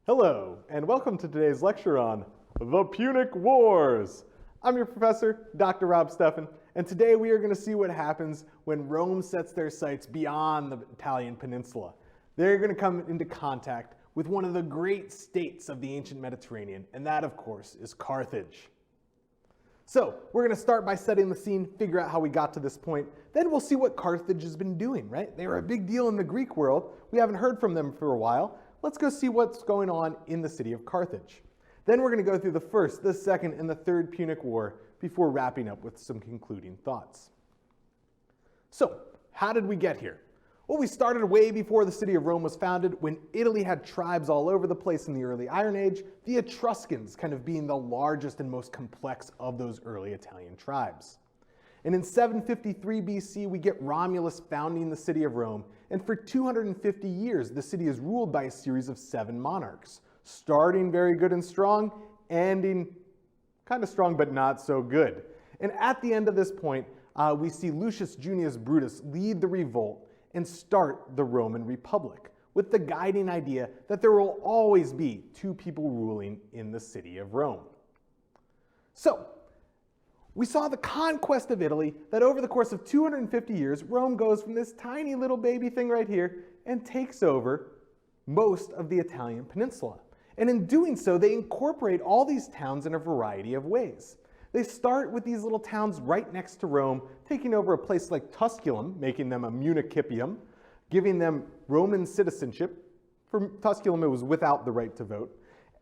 Hello, and welcome to today's lecture on the Punic Wars. I'm your professor, Dr. Rob Steffen, and today we are going to see what happens when Rome sets their sights beyond the Italian peninsula. They're going to come into contact with one of the great states of the ancient Mediterranean, and that, of course, is Carthage. So, we're going to start by setting the scene, figure out how we got to this point, then we'll see what Carthage has been doing, right? They were a big deal in the Greek world. We haven't heard from them for a while. Let's go see what's going on in the city of Carthage. Then we're going to go through the First, the Second, and the Third Punic War before wrapping up with some concluding thoughts. So, how did we get here? Well, we started way before the city of Rome was founded, when Italy had tribes all over the place in the early Iron Age, the Etruscans kind of being the largest and most complex of those early Italian tribes. And in 753 BC, we get Romulus founding the city of Rome, and for 250 years, the city is ruled by a series of 7 monarchs, starting very good and strong, ending kind of strong but not so good. And at the end of this point, we see Lucius Junius Brutus lead the revolt and start the Roman Republic, with the guiding idea that there will always be 2 people ruling in the city of Rome. So, we saw the conquest of Italy, that over the course of 250 years, Rome goes from this tiny little baby thing right here and takes over most of the Italian peninsula. And in doing so, they incorporate all these towns in a variety of ways. They start with these little towns right next to Rome, taking over a place like Tusculum, making them a municipium, giving them Roman citizenship. For Tusculum, it was without the right to vote.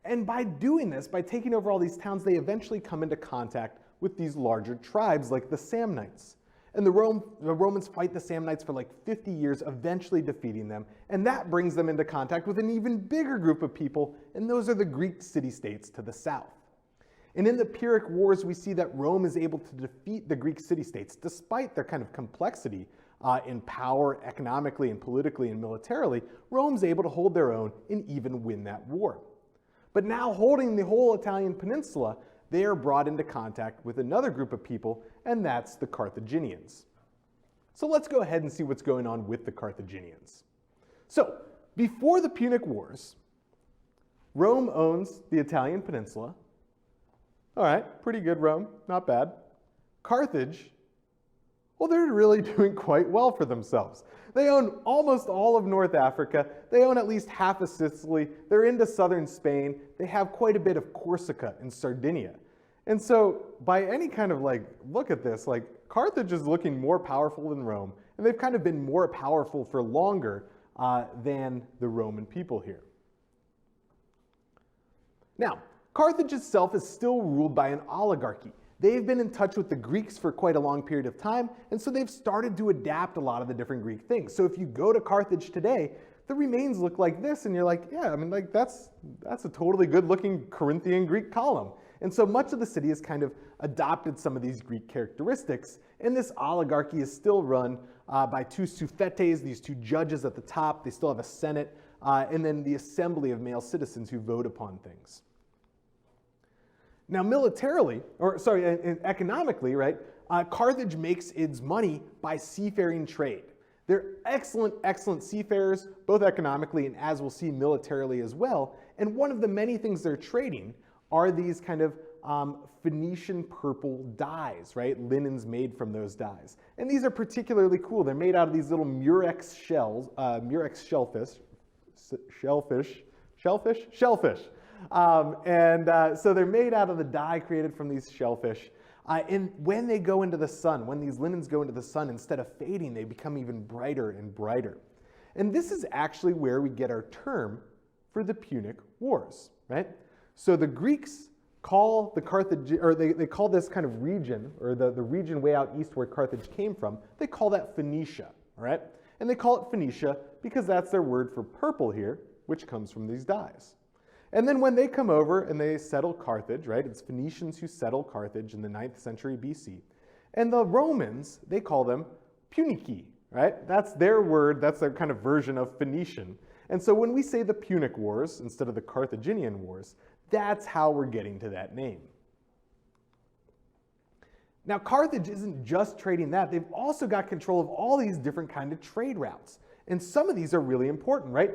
And by doing this, by taking over all these towns, they eventually come into contact with these larger tribes like the Samnites. And the Romans fight the Samnites for like 50 years, eventually defeating them, and that brings them into contact with an even bigger group of people, and those are the Greek city-states to the south. And in the Punic Wars, we see that Rome is able to defeat the Greek city-states, despite their kind of complexity in power, economically and politically and militarily. Rome's able to hold their own and even win that war. But now, holding the whole Italian peninsula, they are brought into contact with another group of people, and that's the Carthaginians. So let's go ahead and see what's going on with the Carthaginians. So, before the Punic Wars, Rome owns the Italian peninsula. All right, pretty good, Rome, not bad. Carthage, well, they're really doing quite well for themselves. They own almost all of North Africa. They own at least half of Sicily. They're into southern Spain. They have quite a bit of Corsica and Sardinia. And so by any kind of look at this, Carthage is looking more powerful than Rome, and they've kind of been more powerful for longer than the Roman people here. Now, Carthage itself is still ruled by an oligarchy. They've been in touch with the Greeks for quite a long period of time, and so they've started to adapt a lot of the different Greek things. So if you go to Carthage today, the remains look like this, and you're like, yeah, I mean, that's a totally good-looking Corinthian Greek column. And so much of the city has kind of adopted some of these Greek characteristics, and this oligarchy is still run by 2 suffetes, these 2 judges at the top. They still have a senate, and then the assembly of male citizens who vote upon things. Now economically, right, Carthage makes its money by seafaring trade. They're excellent seafarers, both economically and, as we'll see, militarily as well. And one of the many things they're trading are these kind of Phoenician purple dyes, right? Linens made from those dyes. And these are particularly cool. They're made out of these little murex shells, murex shellfish. So they're made out of the dye created from these shellfish. And when they go into the sun, when these linens go into the sun, instead of fading, they become even brighter and brighter. And this is actually where we get our term for the Punic Wars, right? So the Greeks call the Carthage, or they call this kind of region, or the region way out east where Carthage came from, they call that Phoenicia, all right? And they call it Phoenicia because that's their word for purple here, which comes from these dyes. And then when they come over and they settle Carthage, right, it's Phoenicians who settle Carthage in the 9th century BC. And the Romans, they call them Punici, right? That's their word, that's their kind of version of Phoenician. And so when we say the Punic Wars instead of the Carthaginian Wars, that's how we're getting to that name. Now, Carthage isn't just trading that. They've also got control of all these different kind of trade routes. And some of these are really important, right?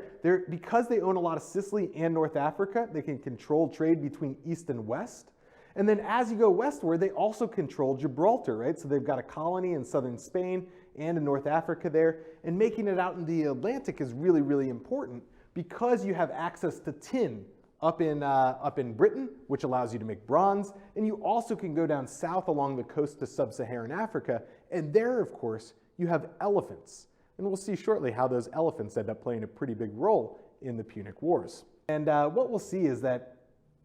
Because they own a lot of Sicily and North Africa, they can control trade between East and West. And then as you go westward, they also control Gibraltar, right? So they've got a colony in southern Spain and in North Africa there. And making it out in the Atlantic is really, really important because you have access to tin up in Britain, which allows you to make bronze. And you also can go down south along the coast to sub-Saharan Africa. And there, of course, you have elephants. And we'll see shortly how those elephants end up playing a pretty big role in the Punic Wars. And what we'll see is that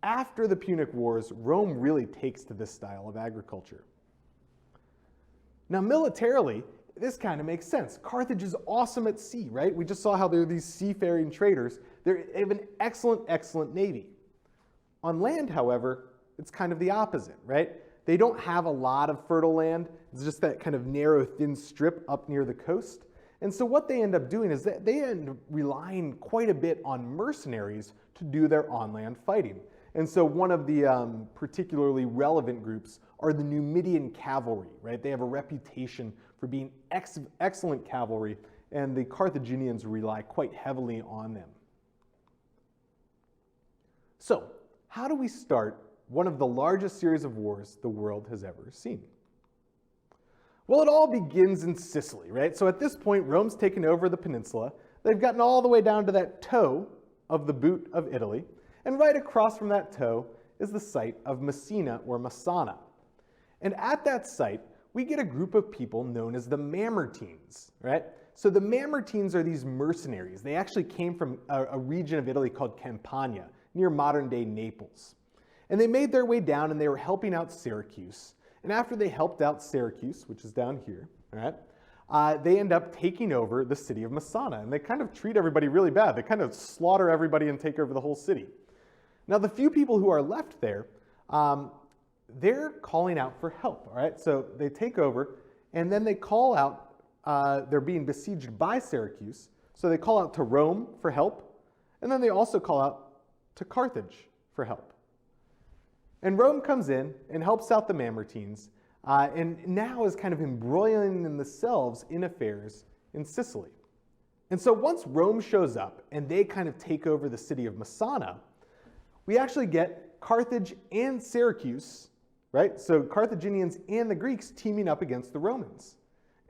after the Punic Wars, Rome really takes to this style of agriculture. Now, militarily, this kind of makes sense. Carthage is awesome at sea, right? We just saw how they're these seafaring traders. They have an excellent, excellent navy. On land, however, it's kind of the opposite, right? They don't have a lot of fertile land. It's just that kind of narrow, thin strip up near the coast. And so what they end up doing is that they end up relying quite a bit on mercenaries to do their on-land fighting. And so one of the particularly relevant groups are the Numidian cavalry, right? They have a reputation for being excellent cavalry, and the Carthaginians rely quite heavily on them. So, how do we start one of the largest series of wars the world has ever seen? Well, it all begins in Sicily, right? So at this point, Rome's taken over the peninsula. They've gotten all the way down to that toe of the boot of Italy. And right across from that toe is the site of Messina or Massana. And at that site, we get a group of people known as the Mamertines, right? So the Mamertines are these mercenaries. They actually came from a region of Italy called Campania, near modern-day Naples. And they made their way down and they were helping out Syracuse. And after they helped out Syracuse, which is down here, all right, they end up taking over the city of Massana. And they kind of treat everybody really bad. They kind of slaughter everybody and take over the whole city. Now, the few people who are left there, they're calling out for help, all right? So they take over, and then they call out, they're being besieged by Syracuse, so they call out to Rome for help, and then they also call out to Carthage for help. And Rome comes in and helps out the Mamertines, and now is kind of embroiling themselves in affairs in Sicily. And so once Rome shows up and they kind of take over the city of Massana, we actually get Carthage and Syracuse, right? So Carthaginians and the Greeks teaming up against the Romans.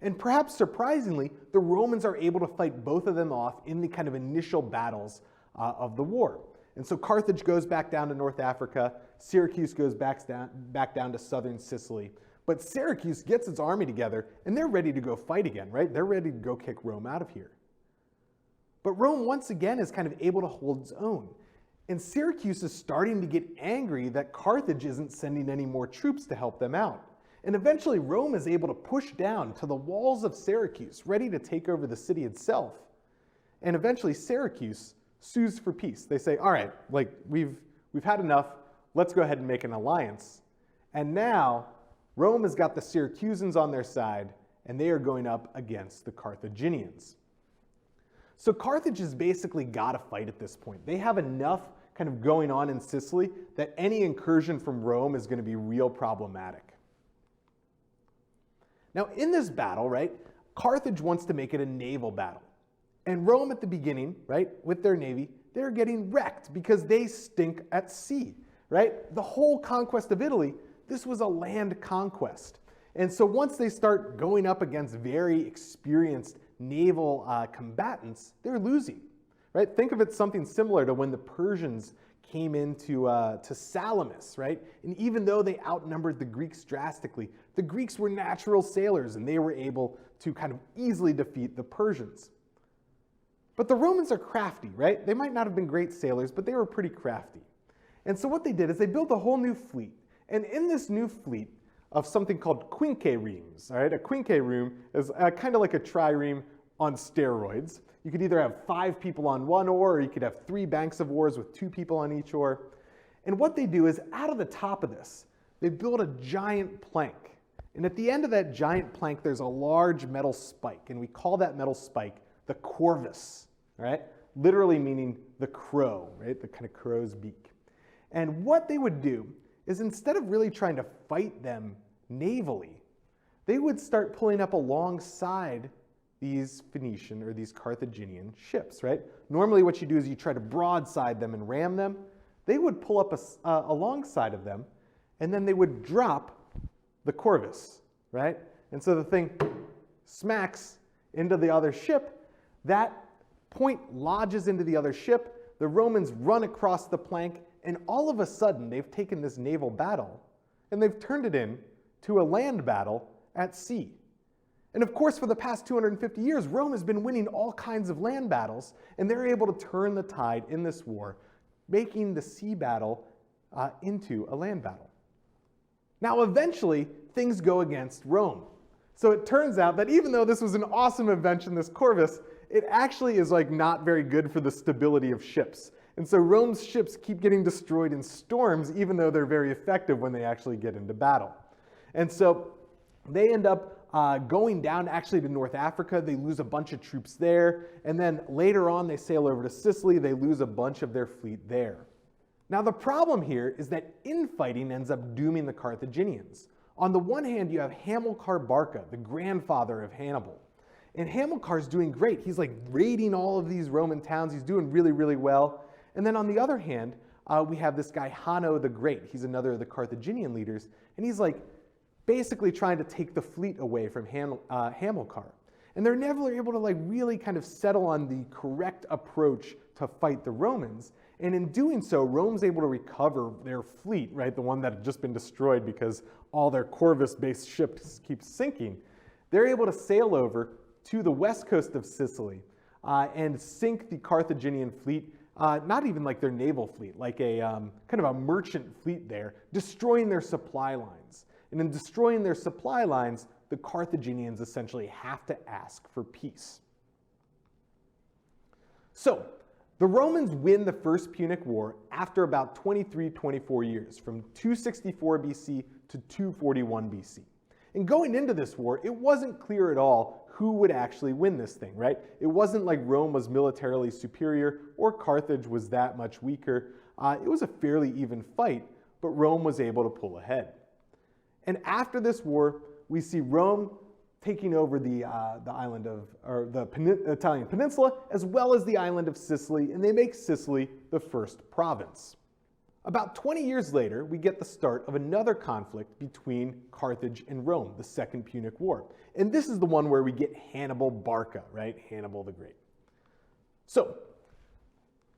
And perhaps surprisingly, the Romans are able to fight both of them off in the kind of initial battles of the war. And so Carthage goes back down to North Africa, Syracuse goes back down to southern Sicily. But Syracuse gets its army together and they're ready to go fight again, right? They're ready to go kick Rome out of here. But Rome once again is kind of able to hold its own. And Syracuse is starting to get angry that Carthage isn't sending any more troops to help them out. And eventually Rome is able to push down to the walls of Syracuse, ready to take over the city itself. And eventually Syracuse sues for peace. They say, all right, like we've had enough, let's go ahead and make an alliance. And now Rome has got the Syracusans on their side, and they are going up against the Carthaginians. So Carthage has basically got to fight at this point. They have enough kind of going on in Sicily that any incursion from Rome is going to be real problematic. Now in this battle, right, Carthage wants to make it a naval battle. And Rome at the beginning, right, with their navy, they're getting wrecked because they stink at sea, right? The whole conquest of Italy, this was a land conquest. And so once they start going up against very experienced naval combatants, they're losing, right? Think of it something similar to when the Persians came into to Salamis, right? And even though they outnumbered the Greeks drastically, the Greeks were natural sailors and they were able to kind of easily defeat the Persians. But the Romans are crafty, right? They might not have been great sailors, but they were pretty crafty. And so what they did is they built a whole new fleet. And in this new fleet of something called quinqueremes, all right? A quinquereme is kind of like a trireme on steroids. You could either have 5 people on one oar, or you could have 3 banks of oars with 2 people on each oar. And what they do is, out of the top of this, they build a giant plank. And at the end of that giant plank, there's a large metal spike. And we call that metal spike the corvus, right? Literally meaning the crow, right? The kind of crow's beak. And what they would do is, instead of really trying to fight them navally, they would start pulling up alongside these Phoenician or these Carthaginian ships, right? Normally what you do is you try to broadside them and ram them. They would pull up alongside of them, and then they would drop the corvus, right? And so the thing smacks into the other ship. That point lodges into the other ship. The Romans run across the plank, and all of a sudden they've taken this naval battle and they've turned it into a land battle at sea. And of course, for the past 250 years, Rome has been winning all kinds of land battles, and they're able to turn the tide in this war, making the sea battle into a land battle. Now, eventually, things go against Rome. So it turns out that even though this was an awesome invention, this corvus, it actually is like not very good for the stability of ships. And so Rome's ships keep getting destroyed in storms, even though they're very effective when they actually get into battle. And so they end up going down actually to North Africa. They lose a bunch of troops there. And then later on, they sail over to Sicily. They lose a bunch of their fleet there. Now, the problem here is that infighting ends up dooming the Carthaginians. On the one hand, you have Hamilcar Barca, the grandfather of Hannibal. And Hamilcar's doing great. He's like raiding all of these Roman towns. He's doing really, really well. And then on the other hand, we have this guy Hanno the Great. He's another of the Carthaginian leaders. And he's like basically trying to take the fleet away from Hamilcar. And they're never able to like really kind of settle on the correct approach to fight the Romans. And in doing so, Rome's able to recover their fleet, right? The one that had just been destroyed because all their Corvus-based ships keep sinking. They're able to sail over to the west coast of Sicily and sink the Carthaginian fleet, not even like their naval fleet, like a kind of a merchant fleet there, destroying their supply lines. And in destroying their supply lines, the Carthaginians essentially have to ask for peace. So, the Romans win the First Punic War after about 23-24 years, from 264 BC to 241 BC. And going into this war, it wasn't clear at all who would actually win this thing, right? It wasn't like Rome was militarily superior or Carthage was that much weaker. It was a fairly even fight, but Rome was able to pull ahead. And after this war, we see Rome taking over the island of, or the Italian peninsula, as well as the island of Sicily, and they make Sicily the first province. About 20 years later, we get the start of another conflict between Carthage and Rome, the Second Punic War. And this is the one where we get Hannibal Barca, right? Hannibal the Great. So,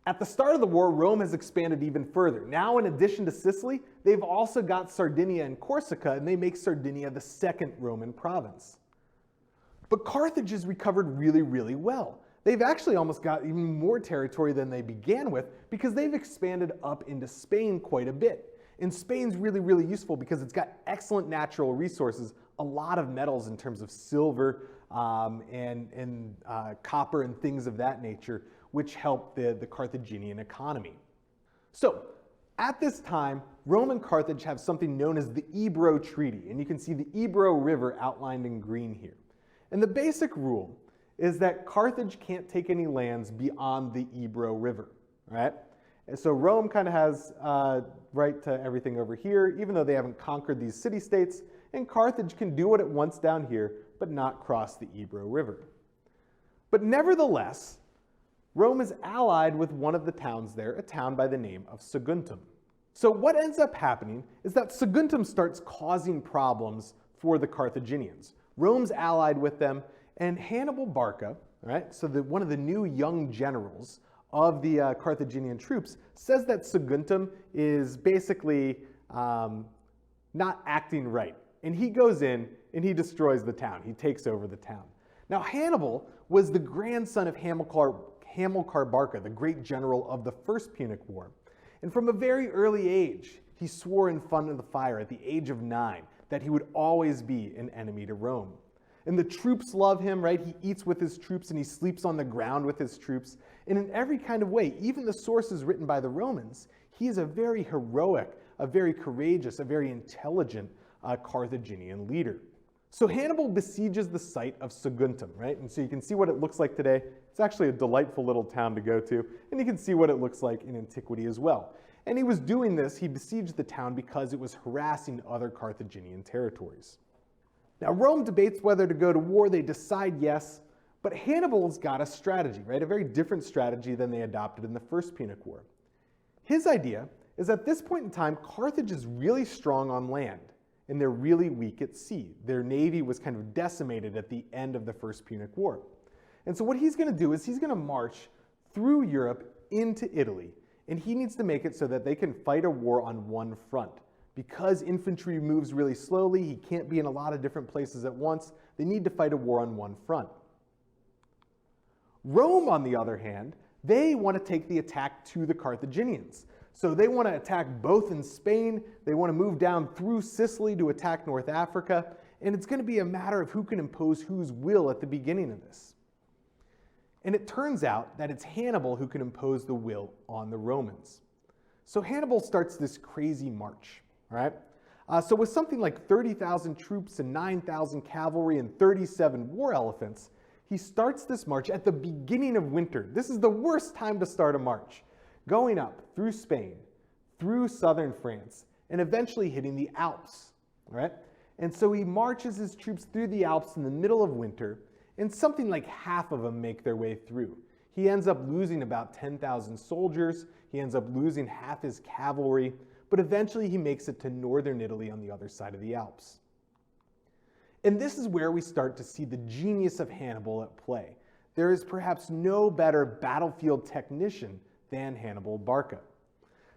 at the start of the war, Rome has expanded even further. Now, in addition to Sicily, they've also got Sardinia and Corsica, and they make Sardinia the second Roman province. But Carthage has recovered really, really well. They've actually almost got even more territory than they began with because they've expanded up into Spain quite a bit. And Spain's really, really useful because it's got excellent natural resources, a lot of metals in terms of silver and copper and things of that nature, which help the Carthaginian economy. So, at this time, Rome and Carthage have something known as the Ebro Treaty, and you can see the Ebro River outlined in green here. And the basic rule is that Carthage can't take any lands beyond the Ebro River, right? And so Rome kind of has right to everything over here, even though they haven't conquered these city-states, and Carthage can do what it wants down here, but not cross the Ebro River. But nevertheless, Rome is allied with one of the towns there, a town by the name of Saguntum. So what ends up happening is that Saguntum starts causing problems for the Carthaginians. Rome's allied with them, and Hannibal Barca, right, so one of the new young generals of the Carthaginian troops, says that Saguntum is basically not acting right. And he goes in and he destroys the town. He takes over the town. Now, Hannibal was the grandson of Hamilcar Barca, the great general of the First Punic War. And from a very early age, he swore in front of the fire at the age of 9 that he would always be an enemy to Rome. And the troops love him, right? He eats with his troops and he sleeps on the ground with his troops. And in every kind of way, even the sources written by the Romans, he is a very heroic, a very courageous, a very intelligent Carthaginian leader. So Hannibal besieges the site of Saguntum, right? And so you can see what it looks like today. It's actually a delightful little town to go to. And you can see what it looks like in antiquity as well. And he was doing this, he besieged the town because it was harassing other Carthaginian territories. Now, Rome debates whether to go to war. They decide yes, But Hannibal's got a strategy, right? A very different strategy than they adopted in the First Punic War. His idea is at this point in time, Carthage is really strong on land, and they're really weak at sea. Their navy was kind of decimated at the end of the First Punic War. And so what he's going to do is he's going to march through Europe into Italy, and he needs to make it so that they can fight a war on one front. Because infantry moves really slowly, he can't be in a lot of different places at once, they need to fight a war on one front. Rome, on the other hand, they want to take the attack to the Carthaginians. So they want to attack both in Spain, they want to move down through Sicily to attack North Africa, and it's going to be a matter of who can impose whose will at the beginning of this. And it turns out that it's Hannibal who can impose the will on the Romans. So Hannibal starts this crazy march, all right? So with something like 30,000 troops and 9,000 cavalry and 37 war elephants, he starts this march at the beginning of winter. This is the worst time to start a march. Going up through Spain, through southern France, and eventually hitting the Alps, all right? And so he marches his troops through the Alps in the middle of winter, and something like half of them make their way through. He ends up losing about 10,000 soldiers, he ends up losing half his cavalry, but eventually he makes it to northern Italy on the other side of the Alps. And this is where we start to see the genius of Hannibal at play. There is perhaps no better battlefield technician than Hannibal Barca.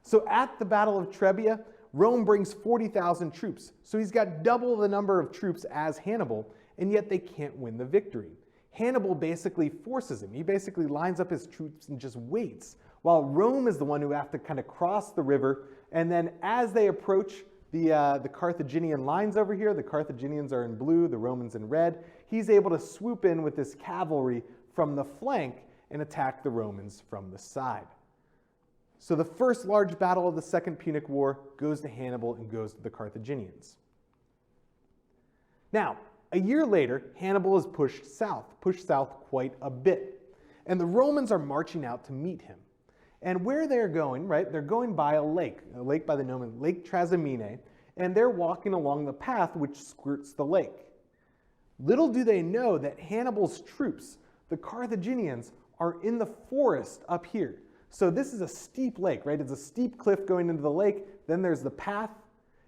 So at the Battle of Trebia, Rome brings 40,000 troops. So he's got double the number of troops as Hannibal, and yet they can't win the victory. Hannibal basically forces him. He basically lines up his troops and just waits, while Rome is the one who have to kind of cross the river, and then as they approach the Carthaginian lines over here, the Carthaginians are in blue, the Romans in red, he's able to swoop in with this cavalry from the flank and attack the Romans from the side. So the first large battle of the Second Punic War goes to Hannibal and goes to the Carthaginians. Now, a year later, Hannibal is pushed south quite a bit. And the Romans are marching out to meet him. And where they're going, right, they're going by a lake by the name of Lake Trasimene, and they're walking along the path which skirts the lake. Little do they know that Hannibal's troops, the Carthaginians, are in the forest up here. So this is a steep lake, right? It's a steep cliff going into the lake, then there's the path,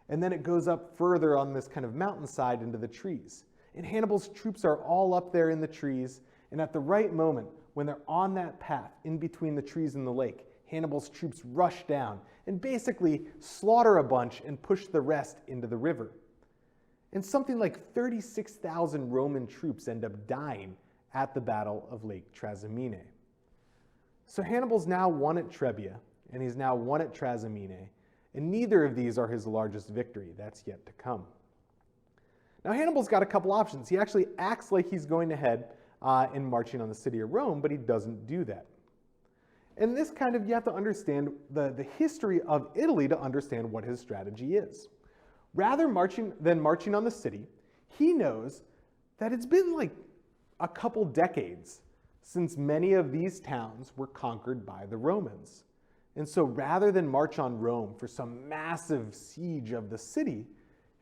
and then it goes up further on this kind of mountainside into the trees. And Hannibal's troops are all up there in the trees, and at the right moment, when they're on that path in between the trees and the lake, Hannibal's troops rush down and basically slaughter a bunch and push the rest into the river. And something like 36,000 Roman troops end up dying at the Battle of Lake Trasimene. So Hannibal's now won at Trebia, and he's now won at Trasimene, and neither of these are his largest victory. That's yet to come. Now Hannibal's got a couple options. He actually acts like he's going ahead in marching on the city of Rome, but he doesn't do that. And this kind of, you have to understand the history of Italy to understand what his strategy is. Rather than marching on the city, he knows that it's been like a couple decades since many of these towns were conquered by the Romans. And so rather than march on Rome for some massive siege of the city,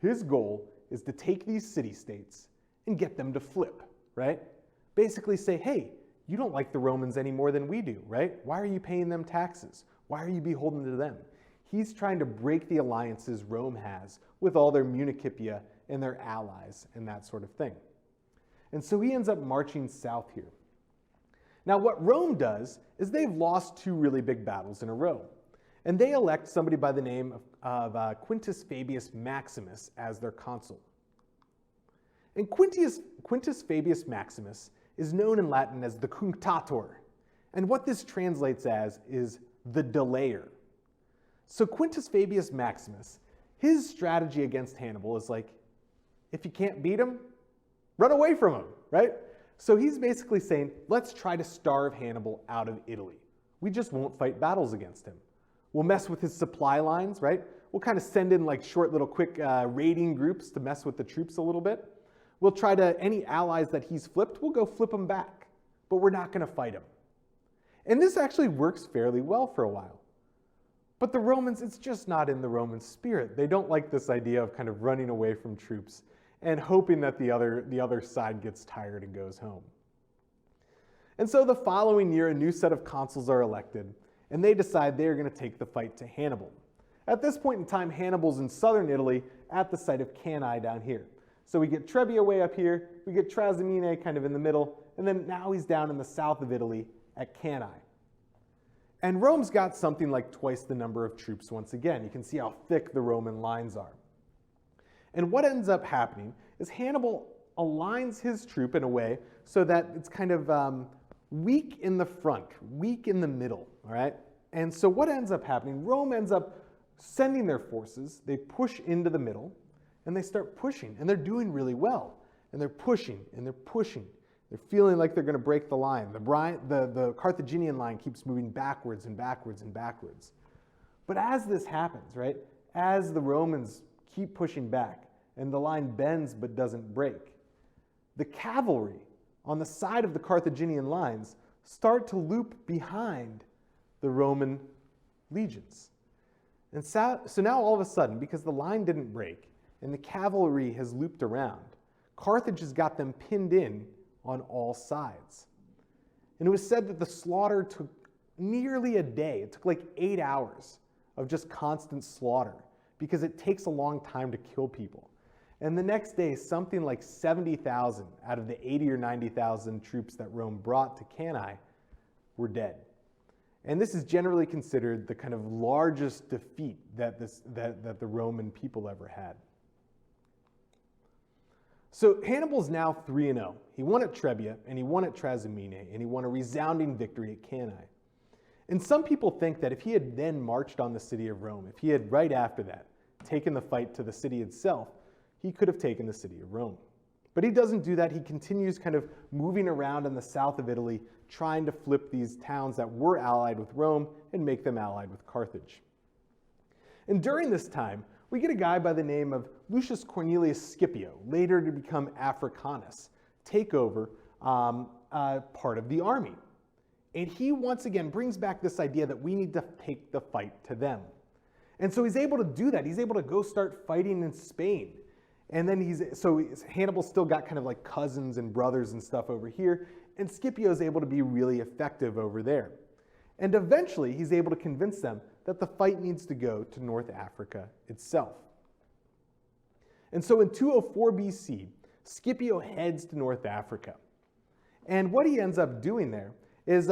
his goal is to take these city-states and get them to flip, right? Basically say, hey, you don't like the Romans any more than we do, right? Why are you paying them taxes? Why are you beholden to them? He's trying to break the alliances Rome has with all their municipia and their allies and that sort of thing. And so he ends up marching south here. Now what Rome does is they've lost two really big battles in a row. And they elect somebody by the name of Quintus Fabius Maximus as their consul. And Quintus Fabius Maximus is known in Latin as the Cunctator. And what this translates as is the delayer. So Quintus Fabius Maximus, his strategy against Hannibal is like, if you can't beat him, run away from him, right? So he's basically saying, let's try to starve Hannibal out of Italy. We just won't fight battles against him. We'll mess with his supply lines, right? We'll kind of send in like short little quick raiding groups to mess with the troops a little bit. We'll try to, any allies that he's flipped, we'll go flip them back, but we're not going to fight him. And this actually works fairly well for a while. But the Romans, it's just not in the Roman spirit. They don't like this idea of kind of running away from troops and hoping that the other side gets tired and goes home. And so the following year, a new set of consuls are elected, and they decide they are going to take the fight to Hannibal. At this point in time, Hannibal's in southern Italy at the site of Cannae down here. So we get Trebia way up here, we get Trasimene kind of in the middle, and then now he's down in the south of Italy at Cannae. And Rome's got something like twice the number of troops once again. You can see how thick the Roman lines are. And what ends up happening is Hannibal aligns his troop in a way so that it's kind of weak in the front, weak in the middle, all right? And so what ends up happening, Rome ends up sending their forces, they push into the middle, and they start pushing, and they're doing really well. And they're pushing, and they're pushing. They're feeling like they're going to break the line. The Carthaginian line keeps moving backwards and backwards and backwards. But as this happens, right, as the Romans keep pushing back, and the line bends but doesn't break, the cavalry on the side of the Carthaginian lines start to loop behind the Roman legions. And so now all of a sudden, because the line didn't break and the cavalry has looped around, Carthage has got them pinned in on all sides. And it was said that the slaughter took nearly a day. It took like 8 hours of just constant slaughter because it takes a long time to kill people. And the next day, something like 70,000 out of the 80 or 90,000 troops that Rome brought to Cannae were dead. And this is generally considered the kind of largest defeat that the Roman people ever had. So Hannibal's now 3-0. He won at Trebia, and he won at Trasimene, and he won a resounding victory at Cannae. And some people think that if he had then marched on the city of Rome, if he had right after that taken the fight to the city itself, he could have taken the city of Rome. But he doesn't do that. He continues kind of moving around in the south of Italy, trying to flip these towns that were allied with Rome and make them allied with Carthage. And during this time, we get a guy by the name of Lucius Cornelius Scipio, later to become Africanus, take over part of the army. And he once again brings back this idea that we need to take the fight to them. And so he's able to do that. He's able to go start fighting in Spain. And then Hannibal's still got kind of like cousins and brothers and stuff over here, and Scipio's able to be really effective over there. And eventually he's able to convince them that the fight needs to go to North Africa itself. And so in 204 BC, Scipio heads to North Africa. And what he ends up doing there is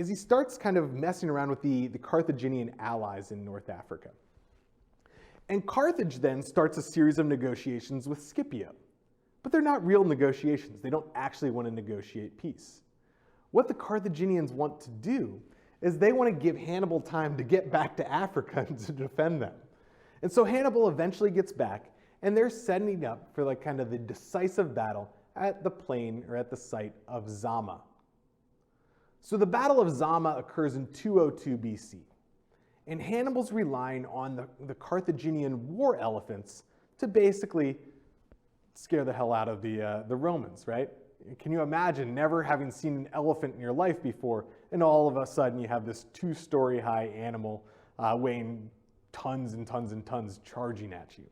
he starts kind of messing around with the Carthaginian allies in North Africa. And Carthage then starts a series of negotiations with Scipio. But they're not real negotiations. They don't actually want to negotiate peace. What the Carthaginians want to do is they want to give Hannibal time to get back to Africa and to defend them. And so Hannibal eventually gets back, and they're setting up for like kind of the decisive battle at the plain or at the site of Zama. So the Battle of Zama occurs in 202 BC. And Hannibal's relying on the Carthaginian war elephants to basically scare the hell out of the Romans, right? Can you imagine never having seen an elephant in your life before, and all of a sudden you have this 2-story high animal weighing tons and tons and tons charging at you?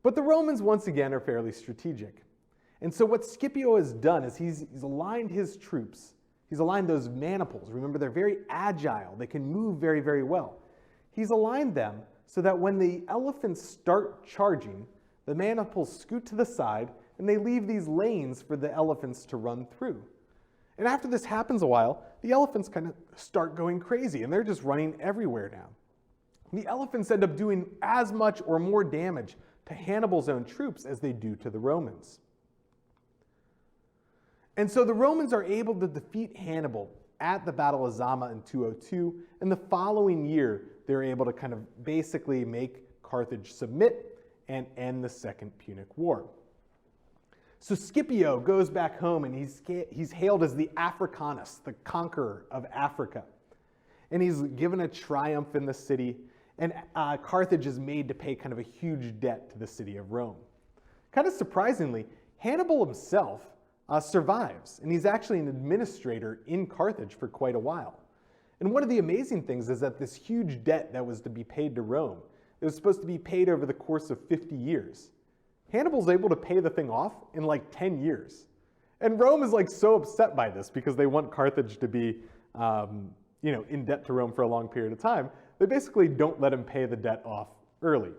But the Romans, once again, are fairly strategic. And so what Scipio has done is he's aligned his troops. He's aligned those maniples. Remember, they're very agile. They can move very, very well. He's aligned them so that when the elephants start charging, the maniples scoot to the side, and they leave these lanes for the elephants to run through. And after this happens a while, the elephants kind of start going crazy, and they're just running everywhere now. The elephants end up doing as much or more damage to Hannibal's own troops as they do to the Romans. And so the Romans are able to defeat Hannibal at the Battle of Zama in 202, and the following year, they're able to kind of basically make Carthage submit and end the Second Punic War. So Scipio goes back home, and he's hailed as the Africanus, the conqueror of Africa. And he's given a triumph in the city, and Carthage is made to pay kind of a huge debt to the city of Rome. Kind of surprisingly, Hannibal himself survives, and he's actually an administrator in Carthage for quite a while. And one of the amazing things is that this huge debt that was to be paid to Rome, it was supposed to be paid over the course of 50 years. Hannibal's able to pay the thing off in like 10 years. And Rome is like so upset by this because they want Carthage to be in debt to Rome for a long period of time. They basically don't let him pay the debt off early.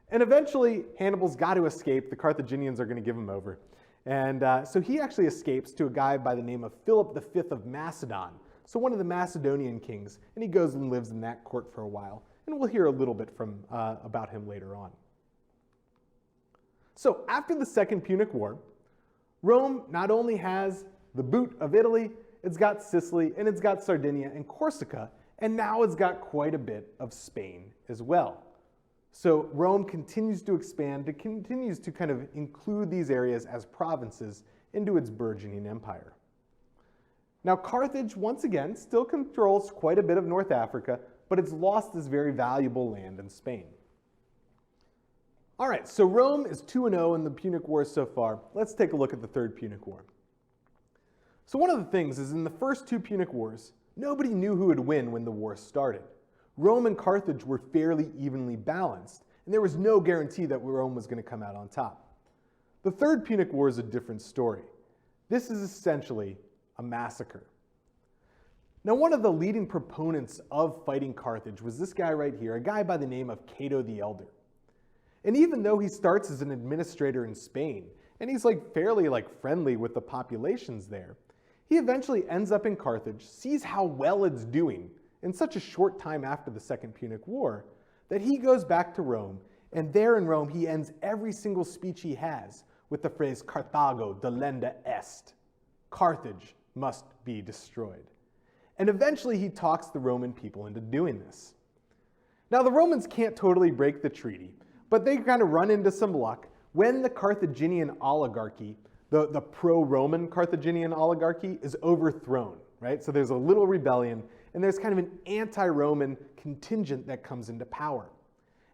And eventually, Hannibal's got to escape. The Carthaginians are going to give him over. And so he actually escapes to a guy by the name of Philip V of Macedon, so one of the Macedonian kings, and he goes and lives in that court for a while. And we'll hear a little bit about him later on. So after the Second Punic War, Rome not only has the boot of Italy, it's got Sicily, and it's got Sardinia and Corsica, and now it's got quite a bit of Spain as well. So Rome continues to expand, it continues to kind of include these areas as provinces into its burgeoning empire. Now Carthage, once again, still controls quite a bit of North Africa, but it's lost this very valuable land in Spain. All right, so Rome is 2-0 in the Punic Wars so far. Let's take a look at the Third Punic War. So one of the things is in the first two Punic Wars, nobody knew who would win when the war started. Rome and Carthage were fairly evenly balanced, and there was no guarantee that Rome was going to come out on top. The Third Punic War is a different story. This is essentially a massacre. Now, one of the leading proponents of fighting Carthage was this guy right here, a guy by the name of Cato the Elder. And even though he starts as an administrator in Spain, and he's fairly friendly with the populations there, he eventually ends up in Carthage, sees how well it's doing in such a short time after the Second Punic War, that he goes back to Rome, and there in Rome he ends every single speech he has with the phrase Carthago delenda est. Carthage must be destroyed. And eventually he talks the Roman people into doing this. Now the Romans can't totally break the treaty, but they kind of run into some luck when the Carthaginian oligarchy, the pro-Roman Carthaginian oligarchy, is overthrown, right? So there's a little rebellion, and there's kind of an anti-Roman contingent that comes into power.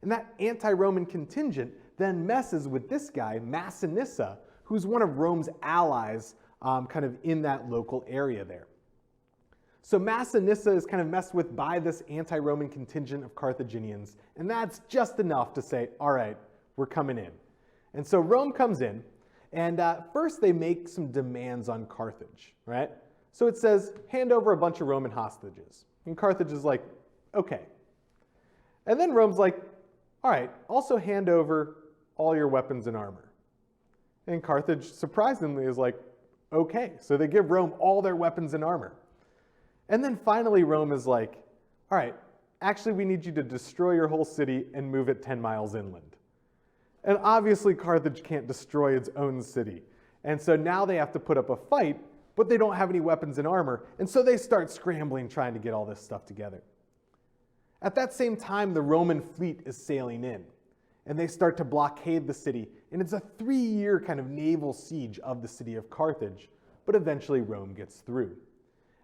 And that anti-Roman contingent then messes with this guy, Massinissa, who's one of Rome's allies kind of in that local area there. So Massinissa is kind of messed with by this anti-Roman contingent of Carthaginians, and that's just enough to say, all right, we're coming in. And so Rome comes in, and first they make some demands on Carthage, right? So it says, hand over a bunch of Roman hostages. And Carthage is like, okay. And then Rome's like, all right, also hand over all your weapons and armor. And Carthage, surprisingly, is like, okay. So they give Rome all their weapons and armor. And then finally Rome is like, all right, actually we need you to destroy your whole city and move it 10 miles inland. And obviously Carthage can't destroy its own city. And so now they have to put up a fight, but they don't have any weapons and armor, and so they start scrambling trying to get all this stuff together. At that same time, the Roman fleet is sailing in, and they start to blockade the city, and it's a 3-year kind of naval siege of the city of Carthage, but eventually Rome gets through.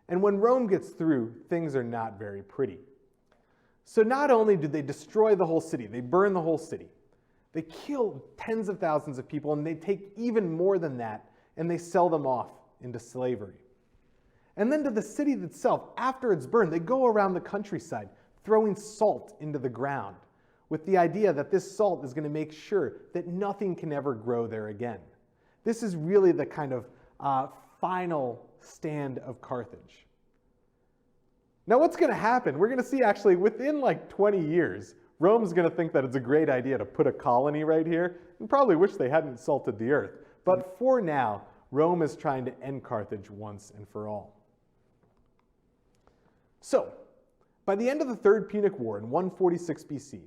And when Rome gets through, things are not very pretty. So not only do they destroy the whole city, they burn the whole city, they kill tens of thousands of people, and they take even more than that, and they sell them off into slavery. And then to the city itself, after it's burned, they go around the countryside throwing salt into the ground with the idea that this salt is going to make sure that nothing can ever grow there again. This is really the kind of final stand of Carthage. Now what's going to happen? We're going to see actually within 20 years, Rome's going to think that it's a great idea to put a colony right here and probably wish they hadn't salted the earth. But for now, Rome is trying to end Carthage once and for all. So, by the end of the Third Punic War in 146 BC,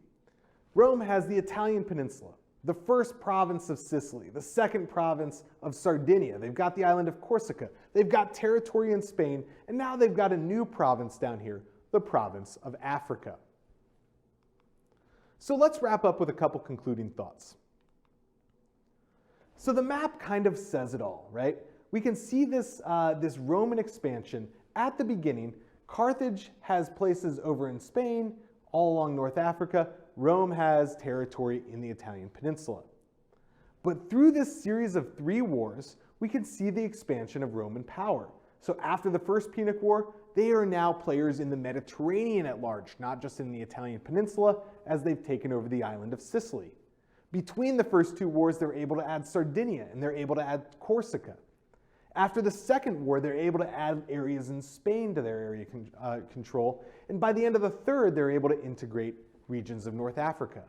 Rome has the Italian peninsula, the first province of Sicily, the second province of Sardinia. They've got the island of Corsica. They've got territory in Spain, and now they've got a new province down here, the province of Africa. So let's wrap up with a couple concluding thoughts. So the map kind of says it all, right? We can see this Roman expansion at the beginning. Carthage has places over in Spain, all along North Africa. Rome has territory in the Italian peninsula. But through this series of 3 wars, we can see the expansion of Roman power. So after the First Punic War, they are now players in the Mediterranean at large, not just in the Italian peninsula, as they've taken over the island of Sicily. Between the first 2 wars, they're able to add Sardinia, and they're able to add Corsica. After the Second War, they're able to add areas in Spain to their area control, and by the end of the Third, they're able to integrate regions of North Africa.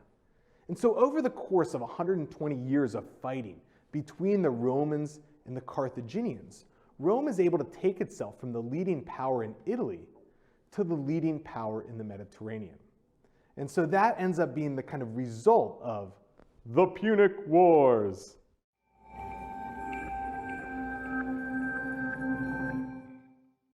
And so over the course of 120 years of fighting between the Romans and the Carthaginians, Rome is able to take itself from the leading power in Italy to the leading power in the Mediterranean. And so that ends up being the kind of result of the Punic Wars.